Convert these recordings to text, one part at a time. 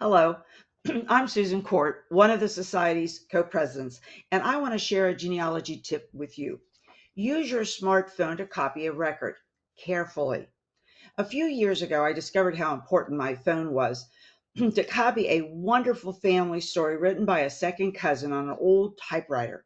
Hello, I'm Susan Court, one of the Society's co-presidents, and I want to share a genealogy tip with you. Use your smartphone to copy a record carefully. A few years ago, I discovered how important my phone was to copy a wonderful family story written by a second cousin on an old typewriter.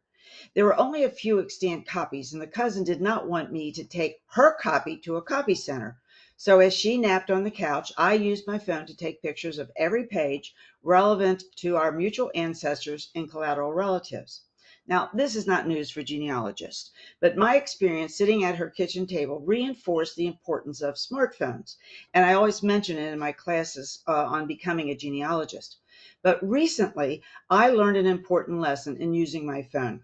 There were only a few extant copies, and the cousin did not want me to take her copy to a copy center. So, as she napped on the couch, I used my phone to take pictures of every page relevant to our mutual ancestors and collateral relatives. Now, this is not news for genealogists, but my experience sitting at her kitchen table reinforced the importance of smartphones. And I always mention it in my classes on becoming a genealogist. But recently, I learned an important lesson in using my phone.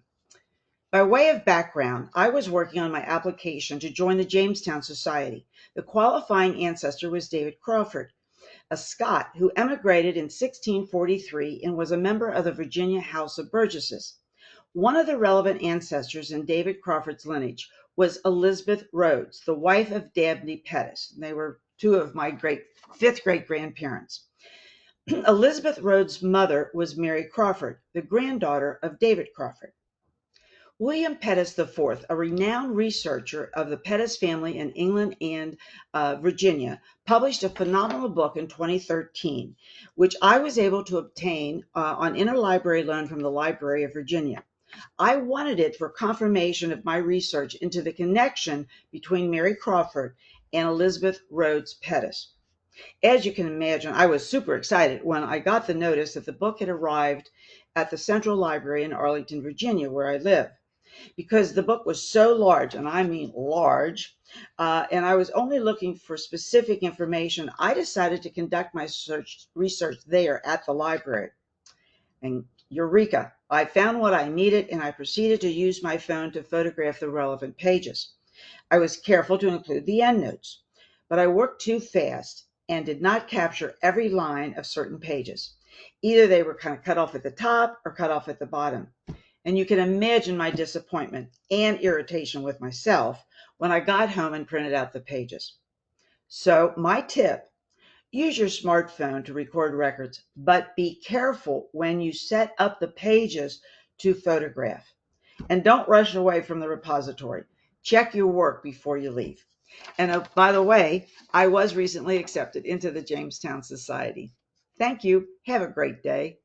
By way of background, I was working on my application to join the Jamestown Society. The qualifying ancestor was David Crawford, a Scot who emigrated in 1643 and was a member of the Virginia House of Burgesses. One of the relevant ancestors in David Crawford's lineage was Elizabeth Rhodes, the wife of Dabney Pettus. They were two of my fifth great grandparents. Elizabeth Rhodes' mother was Mary Crawford, the granddaughter of David Crawford. William Pettus IV, a renowned researcher of the Pettus family in England and Virginia, published a phenomenal book in 2013, which I was able to obtain on interlibrary loan from the Library of Virginia. I wanted it for confirmation of my research into the connection between Mary Crawford and Elizabeth Rhodes Pettus. As you can imagine, I was super excited when I got the notice that the book had arrived at the Central Library in Arlington, Virginia, where I live. Because the book was so large, and I mean large, and I was only looking for specific information, I decided to conduct my research there at the library. And eureka, I found what I needed, and I proceeded to use my phone to photograph the relevant pages. I was careful to include the endnotes, but I worked too fast and did not capture every line of certain pages. Either they were kind of cut off at the top or cut off at the bottom. And you can imagine my disappointment and irritation with myself when I got home and printed out the pages. So, my tip: use your smartphone to record records, but be careful when you set up the pages to photograph. And don't rush away from the repository. Check your work before you leave. And by the way, I was recently accepted into the Jamestown Society. Thank you. Have a great day.